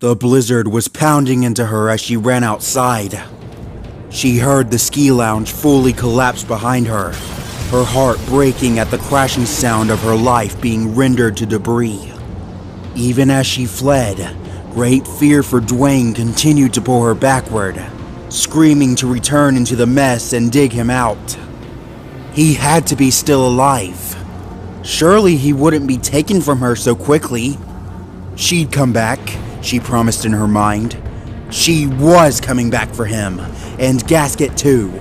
The blizzard was pounding into her as she ran outside. She heard the ski lounge fully collapse behind her, her heart breaking at the crashing sound of her life being rendered to debris. Even as she fled, great fear for Dwayne continued to pull her backward, screaming to return into the mess and dig him out. He had to be still alive. Surely he wouldn't be taken from her so quickly. She'd come back, she promised in her mind. She was coming back for him, and Gasket too.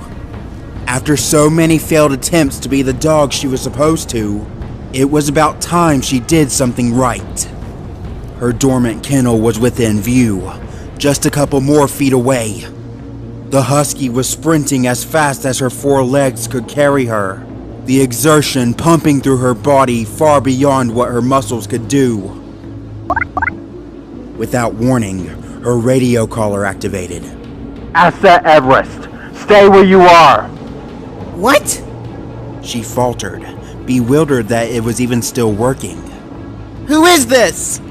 After so many failed attempts to be the dog she was supposed to, it was about time she did something right. Her dormant kennel was within view, just a couple more feet away. The husky was sprinting as fast as her 4 legs could carry her, the exertion pumping through her body far beyond what her muscles could do. Without warning, her radio collar activated. Asset Everest, stay where you are! What? She faltered, bewildered that it was even still working. Who is this?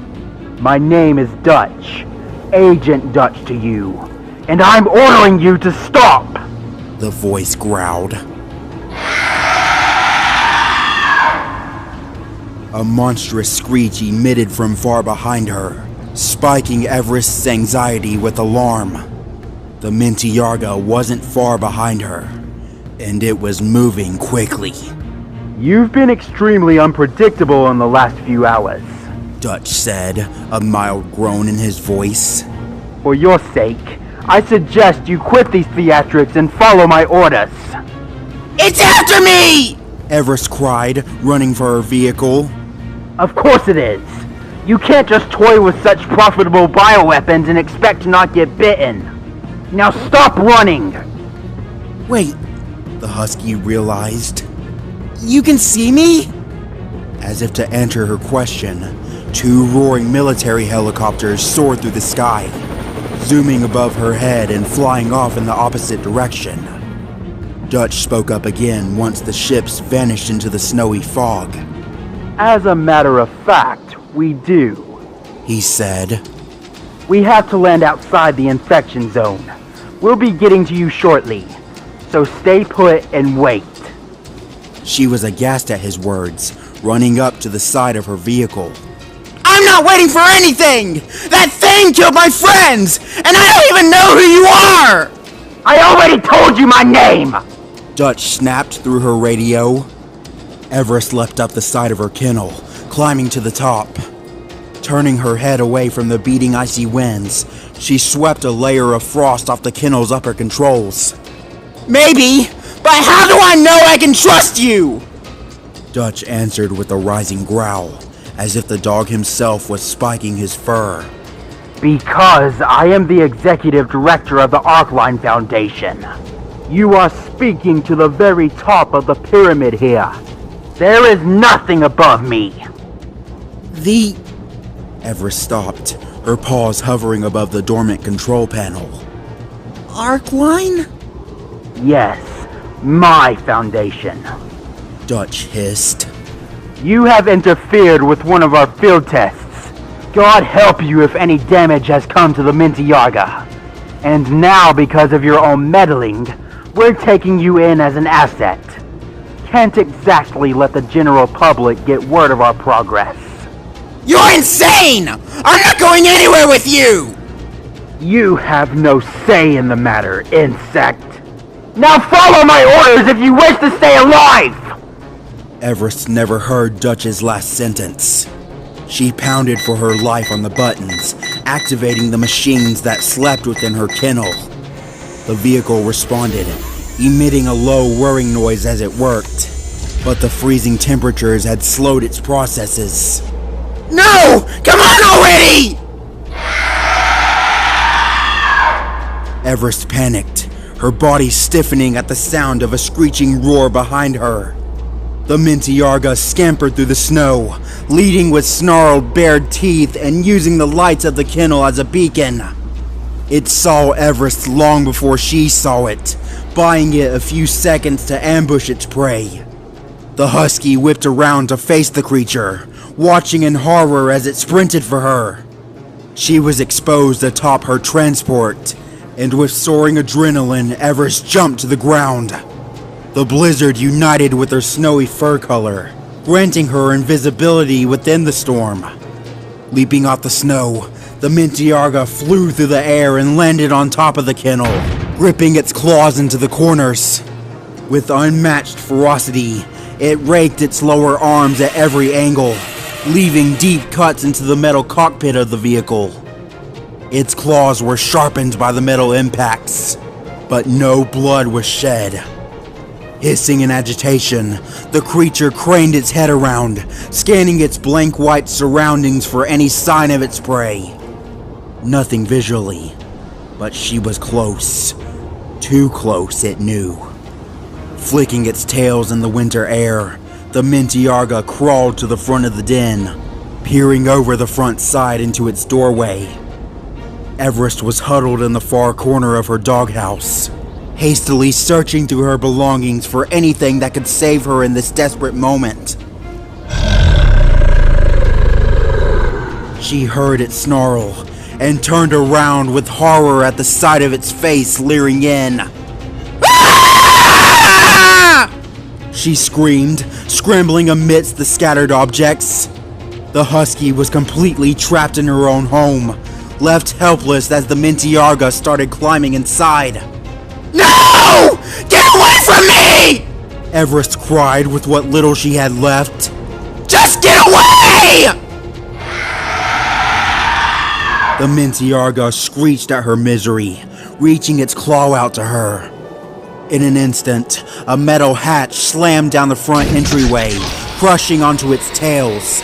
My name is Dutch, Agent Dutch to you, and I'm ordering you to stop! The voice growled. A monstrous screech emitted from far behind her, spiking Everest's anxiety with alarm. The Mintyarga wasn't far behind her, and it was moving quickly. You've been extremely unpredictable in the last few hours. Dutch said, a mild groan in his voice. For your sake, I suggest you quit these theatrics and follow my orders. It's after me! Everest cried, running for her vehicle. Of course it is. You can't just toy with such profitable bioweapons and expect to not get bitten. Now stop running! Wait, the husky realized. You can see me? As if to answer her question, 2 roaring military helicopters soared through the sky, zooming above her head and flying off in the opposite direction. Dutch spoke up again once the ships vanished into the snowy fog. As a matter of fact, we do, he said. We have to land outside the infection zone. We'll be getting to you shortly, so stay put and wait. She was aghast at his words, running up to the side of her vehicle. I'm not waiting for anything! That thing killed my friends, and I don't even know who you are! I already told you my name! Dutch snapped through her radio. Everest leapt up the side of her kennel, climbing to the top. Turning her head away from the beating icy winds, she swept a layer of frost off the kennel's upper controls. Maybe, but how do I know I can trust you? Dutch answered with a rising growl, as if the dog himself was spiking his fur. Because I am the executive director of the Arkline Foundation. You are speaking to the very top of the pyramid here. There is nothing above me. Everest stopped, her paws hovering above the dormant control panel. Arkline? Yes, my foundation. Dutch hissed. You have interfered with one of our field tests. God help you if any damage has come to the Mintyarga. And now, because of your own meddling, we're taking you in as an asset. Can't exactly let the general public get word of our progress. You're insane! I'm not going anywhere with you! You have no say in the matter, insect. Now follow my orders if you wish to stay alive! Everest never heard Dutch's last sentence. She pounded for her life on the buttons, activating the machines that slept within her kennel. The vehicle responded, emitting a low whirring noise as it worked, but the freezing temperatures had slowed its processes. No! Come on already! Everest panicked, her body stiffening at the sound of a screeching roar behind her. The Mintyarga scampered through the snow, leading with snarled, bared teeth and using the lights of the kennel as a beacon. It saw Everest long before she saw it, buying it a few seconds to ambush its prey. The husky whipped around to face the creature, watching in horror as it sprinted for her. She was exposed atop her transport, and with soaring adrenaline, Everest jumped to the ground. The blizzard united with her snowy fur color, granting her invisibility within the storm. Leaping off the snow, the Mintiarga flew through the air and landed on top of the kennel, gripping its claws into the corners. With unmatched ferocity, it raked its lower arms at every angle, leaving deep cuts into the metal cockpit of the vehicle. Its claws were sharpened by the metal impacts, but no blood was shed. Hissing in agitation, the creature craned its head around, scanning its blank white surroundings for any sign of its prey. Nothing visually, but she was close. Too close, it knew. Flicking its tails in the winter air, the Mintiarga crawled to the front of the den, peering over the front side into its doorway. Everest was huddled in the far corner of her doghouse, hastily searching through her belongings for anything that could save her in this desperate moment. She heard it snarl and turned around with horror at the sight of its face leering in. She screamed, scrambling amidst the scattered objects. The husky was completely trapped in her own home, left helpless as the Mintiarga started climbing inside. No! Get away from me! Everest cried with what little she had left. Just get away! The Mintiarga screeched at her misery, reaching its claw out to her. In an instant, a metal hatch slammed down the front entryway, crushing onto its tails.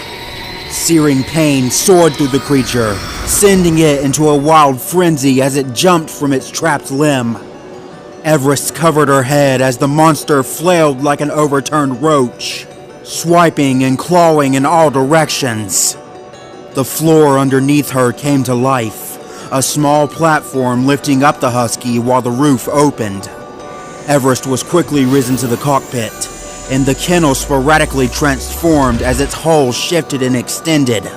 Searing pain soared through the creature, sending it into a wild frenzy as it jumped from its trapped limb. Everest covered her head as the monster flailed like an overturned roach, swiping and clawing in all directions. The floor underneath her came to life, a small platform lifting up the husky while the roof opened. Everest was quickly risen to the cockpit, and the kennel sporadically transformed as its hull shifted and extended.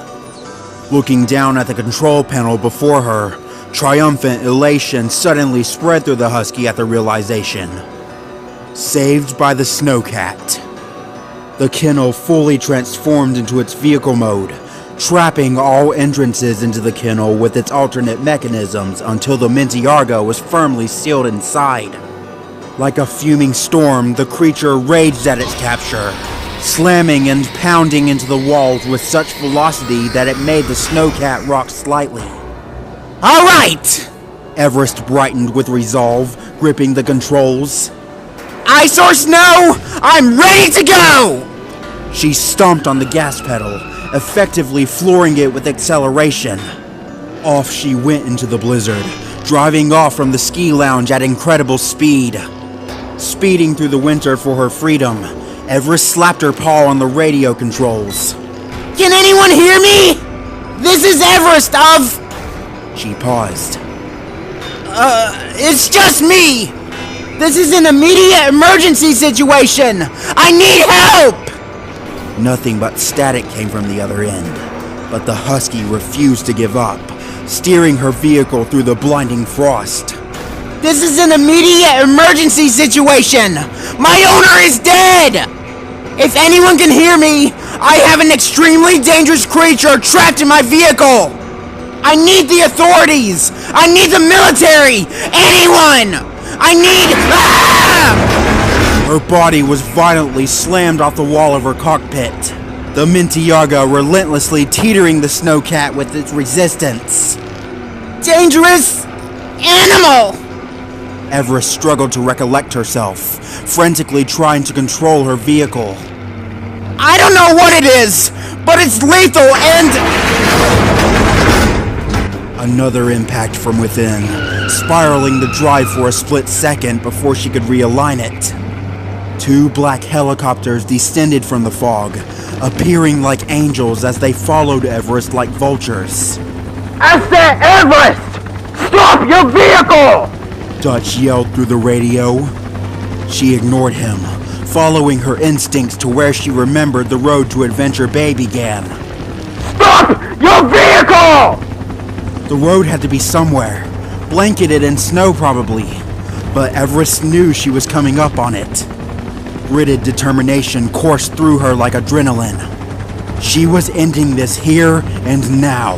Looking down at the control panel before her, triumphant elation suddenly spread through the husky at the realization. Saved by the snowcat. The kennel fully transformed into its vehicle mode, trapping all entrances into the kennel with its alternate mechanisms until the Mintiarga was firmly sealed inside. Like a fuming storm, the creature raged at its capture, slamming and pounding into the walls with such velocity that it made the snowcat rock slightly. All right! Everest brightened with resolve, gripping the controls. Ice or snow, I'm ready to go! She stomped on the gas pedal, effectively flooring it with acceleration. Off she went into the blizzard, driving off from the ski lounge at incredible speed. Speeding through the winter for her freedom, Everest slapped her paw on the radio controls. Can anyone hear me? This is Everest of... She paused. It's just me! This is an immediate emergency situation! I need help! Nothing but static came from the other end, but the husky refused to give up, steering her vehicle through the blinding frost. This is an immediate emergency situation! My owner is dead! If anyone can hear me, I have an extremely dangerous creature trapped in my vehicle! I need the authorities! I need the military! Anyone! I need... Ah! Her body was violently slammed off the wall of her cockpit, the Mintiarga relentlessly teetering the snowcat with its resistance. Dangerous animal! Everest struggled to recollect herself, frantically trying to control her vehicle. I don't know what it is, but it's lethal and... Another impact from within, spiraling the drive for a split second before she could realign it. Two black helicopters descended from the fog, appearing like angels as they followed Everest like vultures. I said, Everest! Stop your vehicle! Dutch yelled through the radio. She ignored him, following her instincts to where she remembered the road to Adventure Bay began. Stop your vehicle! The road had to be somewhere, blanketed in snow probably, but Everest knew she was coming up on it. Gritted determination coursed through her like adrenaline. She was ending this here and now.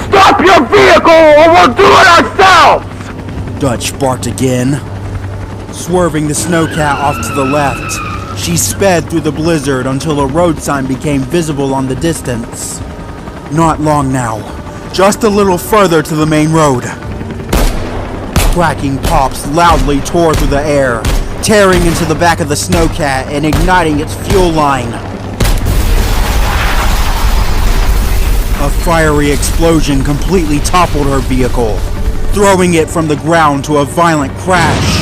Stop your vehicle or we'll do it ourselves! Dutch barked again. Swerving the snowcat off to the left, she sped through the blizzard until a road sign became visible on the distance. Not long now, just a little further to the main road. Cracking pops loudly tore through the air, tearing into the back of the snowcat and igniting its fuel line. A fiery explosion completely toppled her vehicle, throwing it from the ground to a violent crash.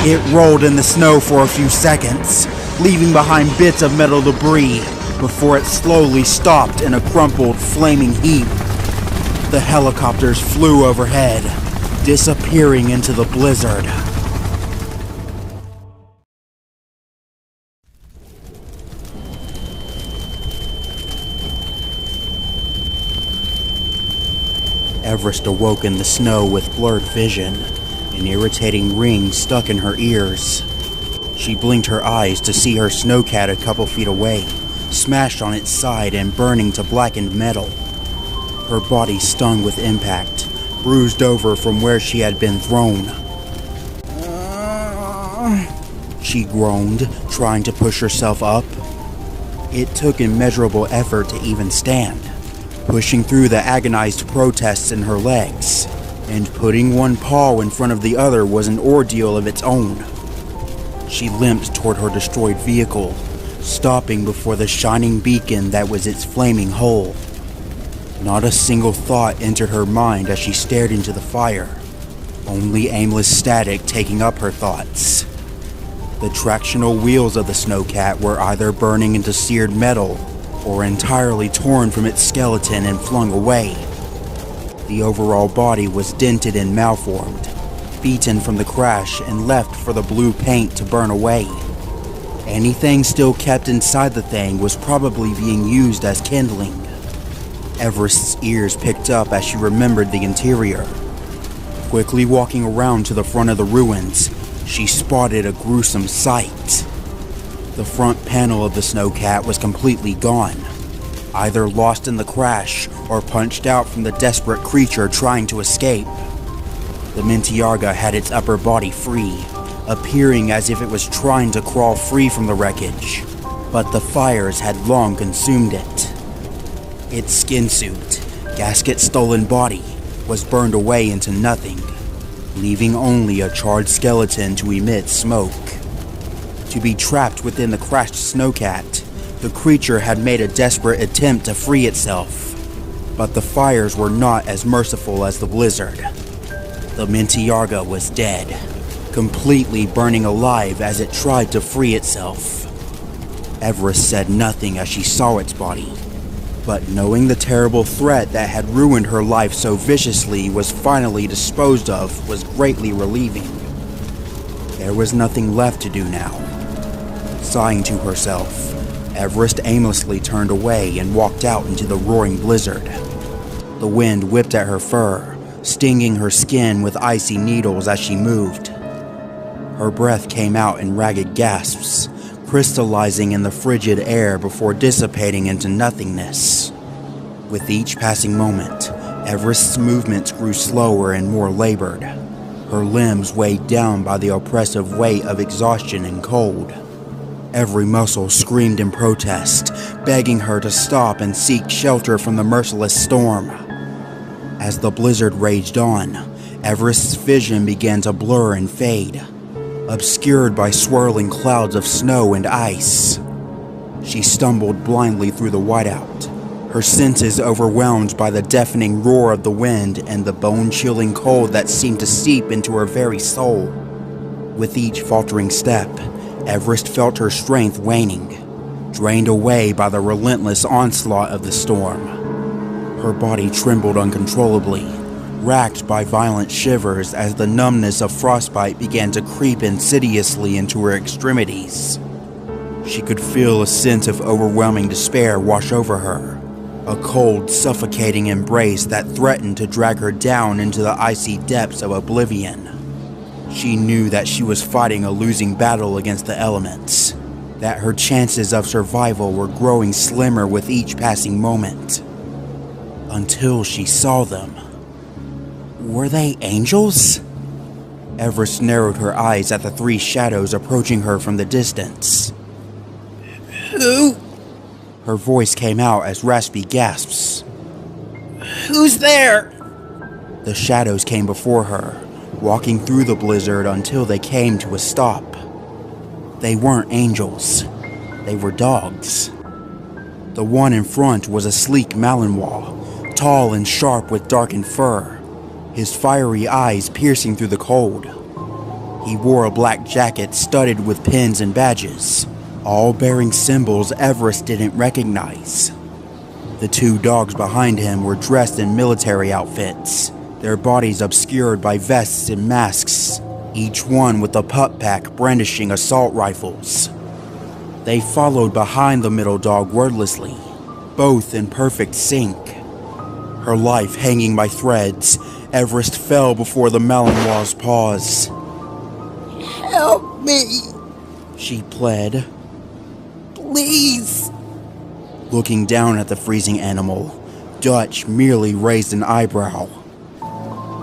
It rolled in the snow for a few seconds, leaving behind bits of metal debris before it slowly stopped in a crumpled, flaming heap. The helicopters flew overhead, disappearing into the blizzard. Everest awoke in the snow with blurred vision, an irritating ring stuck in her ears. She blinked her eyes to see her snowcat a couple feet away, smashed on its side and burning to blackened metal. Her body stung with impact, bruised over from where she had been thrown. She groaned, trying to push herself up. It took immeasurable effort to even stand, pushing through the agonized protests in her legs, and putting one paw in front of the other was an ordeal of its own. She limped toward her destroyed vehicle, stopping before the shining beacon that was its flaming hull. Not a single thought entered her mind as she stared into the fire, only aimless static taking up her thoughts. The tractional wheels of the snowcat were either burning into seared metal or entirely torn from its skeleton and flung away. The overall body was dented and malformed, beaten from the crash and left for the blue paint to burn away. Anything still kept inside the thing was probably being used as kindling. Everest's ears picked up as she remembered the interior. Quickly walking around to the front of the ruins, she spotted a gruesome sight. The front panel of the snowcat was completely gone, either lost in the crash or punched out from the desperate creature trying to escape. The Mintiarga had its upper body free, appearing as if it was trying to crawl free from the wreckage, but the fires had long consumed it. Its skin suit, gasket-stolen body, was burned away into nothing, leaving only a charred skeleton to emit smoke. To be trapped within the crashed snowcat, the creature had made a desperate attempt to free itself, but the fires were not as merciful as the blizzard. The Mintiarga was dead, completely burning alive as it tried to free itself. Everest said nothing as she saw its body, but knowing the terrible threat that had ruined her life so viciously was finally disposed of was greatly relieving. There was nothing left to do now. Sighing to herself, Everest aimlessly turned away and walked out into the roaring blizzard. The wind whipped at her fur, stinging her skin with icy needles as she moved. Her breath came out in ragged gasps, crystallizing in the frigid air before dissipating into nothingness. With each passing moment, Everest's movements grew slower and more labored, her limbs weighed down by the oppressive weight of exhaustion and cold. Every muscle screamed in protest, begging her to stop and seek shelter from the merciless storm. As the blizzard raged on, Everest's vision began to blur and fade, obscured by swirling clouds of snow and ice. She stumbled blindly through the whiteout, her senses overwhelmed by the deafening roar of the wind and the bone-chilling cold that seemed to seep into her very soul. With each faltering step, Everest felt her strength waning, drained away by the relentless onslaught of the storm. Her body trembled uncontrollably, racked by violent shivers as the numbness of frostbite began to creep insidiously into her extremities. She could feel a sense of overwhelming despair wash over her, a cold, suffocating embrace that threatened to drag her down into the icy depths of oblivion. She knew that she was fighting a losing battle against the elements, that her chances of survival were growing slimmer with each passing moment. Until she saw them. Were they angels? Everest narrowed her eyes at the three shadows approaching her from the distance. Who? Her voice came out as raspy gasps. Who's there? The shadows came before her, walking through the blizzard until they came to a stop. They weren't angels. They were dogs. The one in front was a sleek Malinois, tall and sharp with darkened fur, his fiery eyes piercing through the cold. He wore a black jacket studded with pins and badges, all bearing symbols Everest didn't recognize. The two dogs behind him were dressed in military outfits, their bodies obscured by vests and masks, each one with a pup pack brandishing assault rifles. They followed behind the middle dog wordlessly, both in perfect sync. Her life hanging by threads, Everest fell before the Malinois' paws. Help me, She pled. please. Looking down at the freezing animal, Dutch merely raised an eyebrow.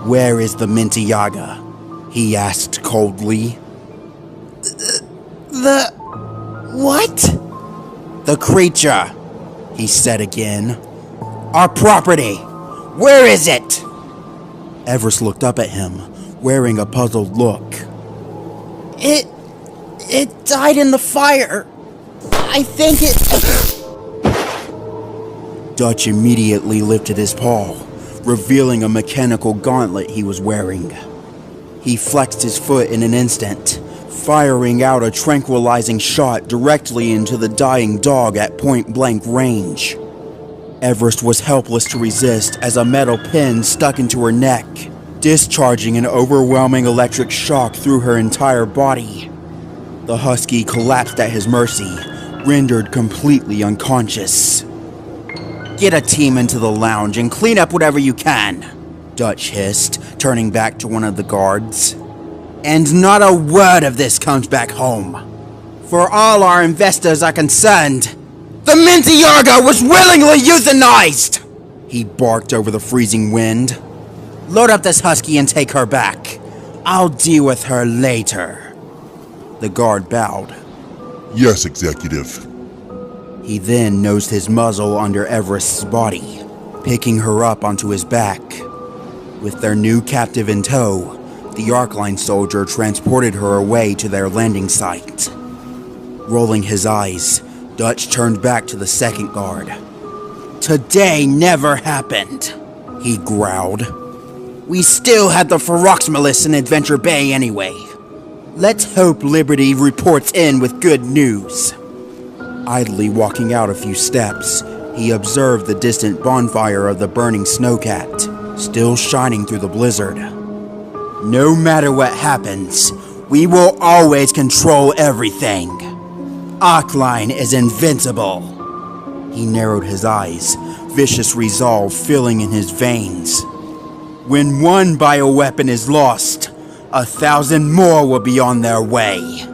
"Where is the Mintiaga?" he asked coldly. The... what? "The creature," he said again. "Our property! Where is it?" Everest looked up at him, wearing a puzzled look. It died in the fire. I think it... Dutch immediately lifted his paw, revealing a mechanical gauntlet he was wearing. He flexed his foot in an instant, firing out a tranquilizing shot directly into the dying dog at point-blank range. Everest was helpless to resist as a metal pin stuck into her neck, discharging an overwhelming electric shock through her entire body. The husky collapsed at his mercy, rendered completely unconscious. "Get a team into the lounge and clean up whatever you can," Dutch hissed, turning back to one of the guards. "And not a word of this comes back home. For all our investors are concerned, the Mintiaga was willingly euthanized!" He barked over the freezing wind. "Load up this husky and take her back. I'll deal with her later." The guard bowed. Yes, Executive. He then nosed his muzzle under Everest's body, picking her up onto his back. With their new captive in tow, the Arkline soldier transported her away to their landing site. Rolling his eyes, Dutch turned back to the second guard. "Today never happened," he growled. "We still had the Feroxmalis in Adventure Bay anyway. Let's hope Liberty reports in with good news." Idly walking out a few steps, he observed the distant bonfire of the burning snowcat, still shining through the blizzard. "No matter what happens, we will always control everything. Arkline is invincible." He narrowed his eyes, vicious resolve filling in his veins. "When one bioweapon is lost, 1,000 more will be on their way."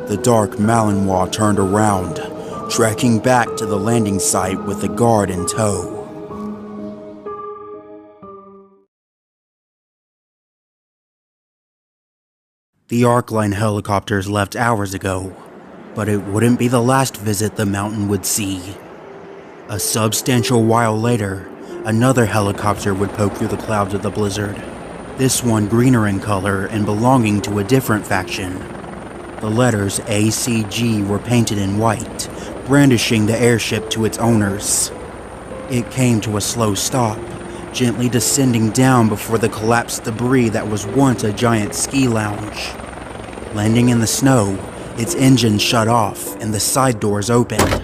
The dark Malinois turned around, trekking back to the landing site with the guard in tow. The Arkline helicopters left hours ago, but it wouldn't be the last visit the mountain would see. A substantial while later, another helicopter would poke through the clouds of the blizzard, this one greener in color and belonging to a different faction. The letters ACG were painted in white, brandishing the airship to its owners. It came to a slow stop, gently descending down before the collapsed debris that was once a giant ski lounge. Landing in the snow, its engine shut off and the side doors opened.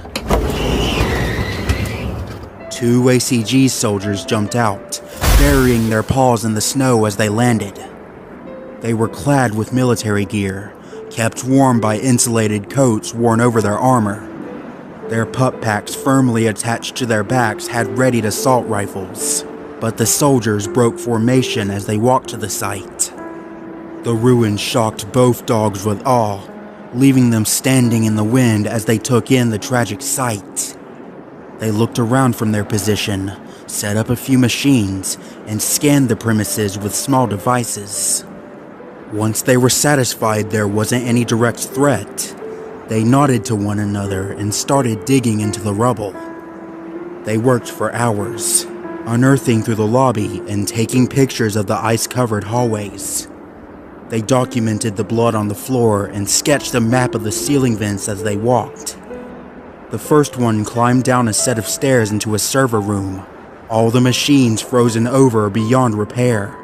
Two ACG soldiers jumped out, burying their paws in the snow as they landed. They were clad with military gear, kept warm by insulated coats worn over their armor. Their pup packs firmly attached to their backs had readied assault rifles, but the soldiers broke formation as they walked to the site. The ruins shocked both dogs with awe, leaving them standing in the wind as they took in the tragic sight. They looked around from their position, set up a few machines, and scanned the premises with small devices. Once they were satisfied there wasn't any direct threat, they nodded to one another and started digging into the rubble. They worked for hours, unearthing through the lobby and taking pictures of the ice-covered hallways. They documented the blood on the floor and sketched a map of the ceiling vents as they walked. The first one climbed down a set of stairs into a server room, all the machines frozen over beyond repair.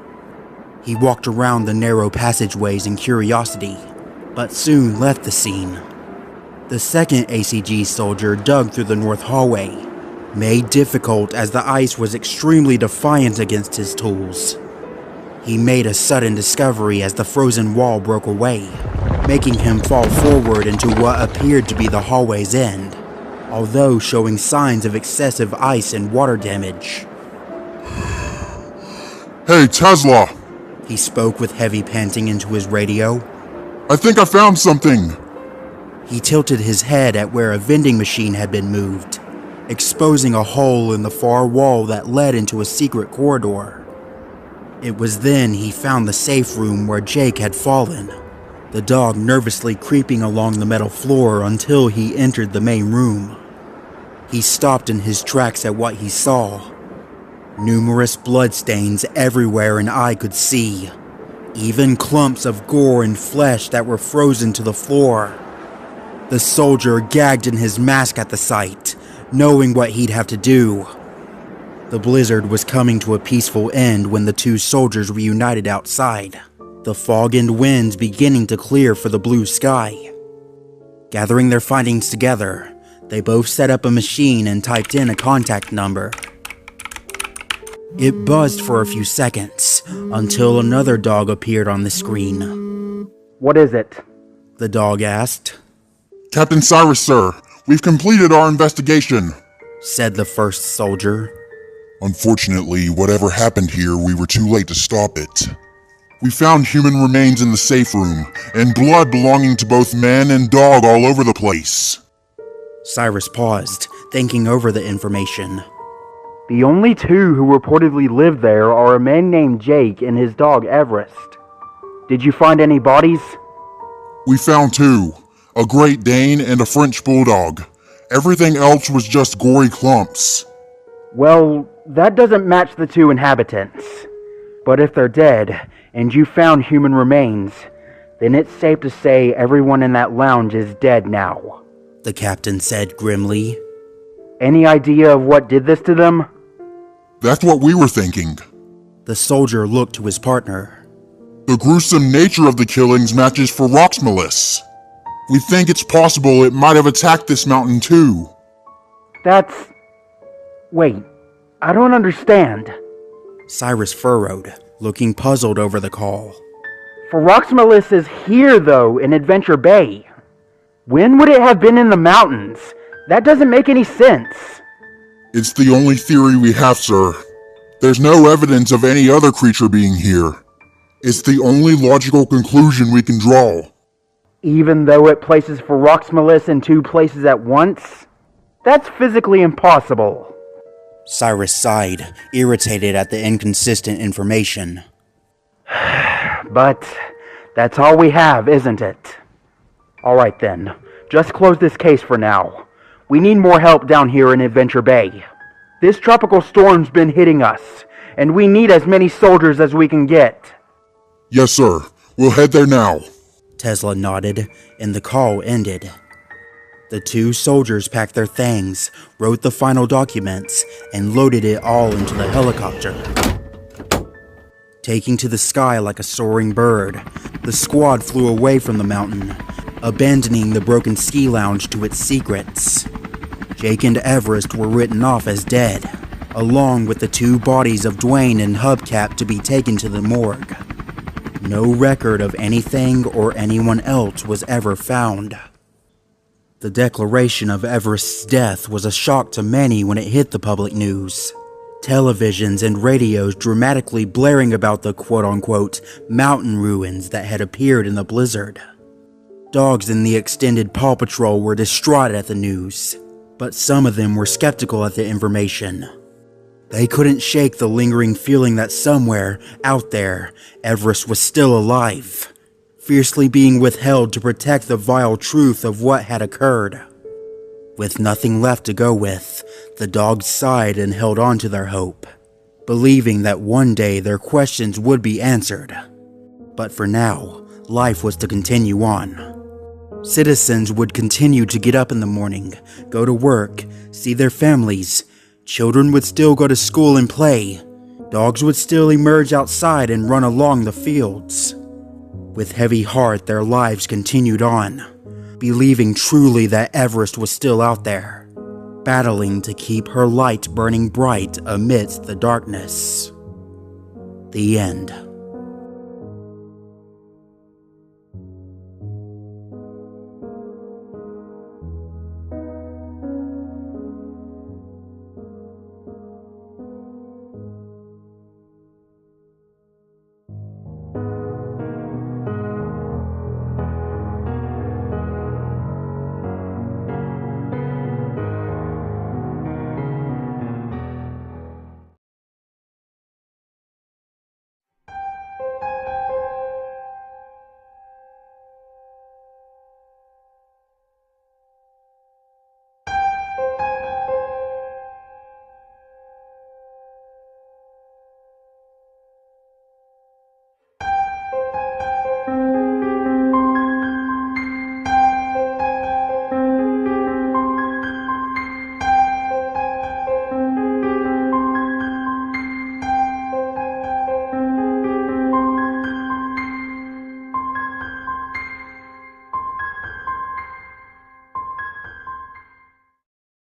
He walked around the narrow passageways in curiosity, but soon left the scene. The second ACG soldier dug through the north hallway, made difficult as the ice was extremely defiant against his tools. He made a sudden discovery as the frozen wall broke away, making him fall forward into what appeared to be the hallway's end, although showing signs of excessive ice and water damage. Hey, Tesla! He spoke with heavy panting into his radio. I think I found something! He tilted his head at where a vending machine had been moved, exposing a hole in the far wall that led into a secret corridor. It was then he found the safe room where Jake had fallen, the dog nervously creeping along the metal floor until he entered the main room. He stopped in his tracks at what he saw. Numerous bloodstains everywhere an eye could see, even clumps of gore and flesh that were frozen to the floor. The soldier gagged in his mask at the sight, knowing what he'd have to do. The blizzard was coming to a peaceful end when the two soldiers reunited outside, the fog and winds beginning to clear for the blue sky. Gathering their findings together, they both set up a machine and typed in a contact number. It buzzed for a few seconds, until another dog appeared on the screen. What is it? The dog asked. Captain Cyrus, sir, we've completed our investigation, said the first soldier. Unfortunately, whatever happened here, we were too late to stop it. We found human remains in the safe room, and blood belonging to both man and dog all over the place. Cyrus paused, thinking over the information. The only two who reportedly lived there are a man named Jake and his dog Everest. Did you find any bodies? We found two, a Great Dane and a French Bulldog. Everything else was just gory clumps. Well, that doesn't match the two inhabitants. But if they're dead, and you found human remains, then it's safe to say everyone in that lounge is dead now, the captain said grimly. Any idea of what did this to them? That's what we were thinking. The soldier looked to his partner. The gruesome nature of the killings matches Feroxmelis. We think it's possible it might have attacked this mountain too. Wait, I don't understand. Cyrus furrowed, looking puzzled over the call. Feroxmelis is here, though, in Adventure Bay. When would it have been in the mountains? That doesn't make any sense. It's the only theory we have, sir. There's no evidence of any other creature being here. It's the only logical conclusion we can draw. Even though it places Feroxmelis in two places at once? That's physically impossible. Cyrus sighed, irritated at the inconsistent information. But that's all we have, isn't it? Alright then, just close this case for now. We need more help down here in Adventure Bay. This tropical storm's been hitting us, and we need as many soldiers as we can get. Yes, sir. We'll head there now. Tesla nodded, and the call ended. The two soldiers packed their things, wrote the final documents, and loaded it all into the helicopter. Taking to the sky like a soaring bird, the squad flew away from the mountain, abandoning the broken ski lounge to its secrets. Jake and Everest were written off as dead, along with the two bodies of Dwayne and Hubcap to be taken to the morgue. No record of anything or anyone else was ever found. The declaration of Everest's death was a shock to many when it hit the public news. Televisions and radios dramatically blaring about the quote-unquote mountain ruins that had appeared in the blizzard. Dogs in the extended Paw Patrol were distraught at the news, but some of them were skeptical at the information. They couldn't shake the lingering feeling that somewhere, out there, Everest was still alive, fiercely being withheld to protect the vile truth of what had occurred. With nothing left to go with, the dogs sighed and held on to their hope, believing that one day their questions would be answered. But for now, life was to continue on. Citizens would continue to get up in the morning, go to work, see their families. Children would still go to school and play. Dogs would still emerge outside and run along the fields. With heavy heart, their lives continued on, believing truly that Everest was still out there, battling to keep her light burning bright amidst the darkness. The end.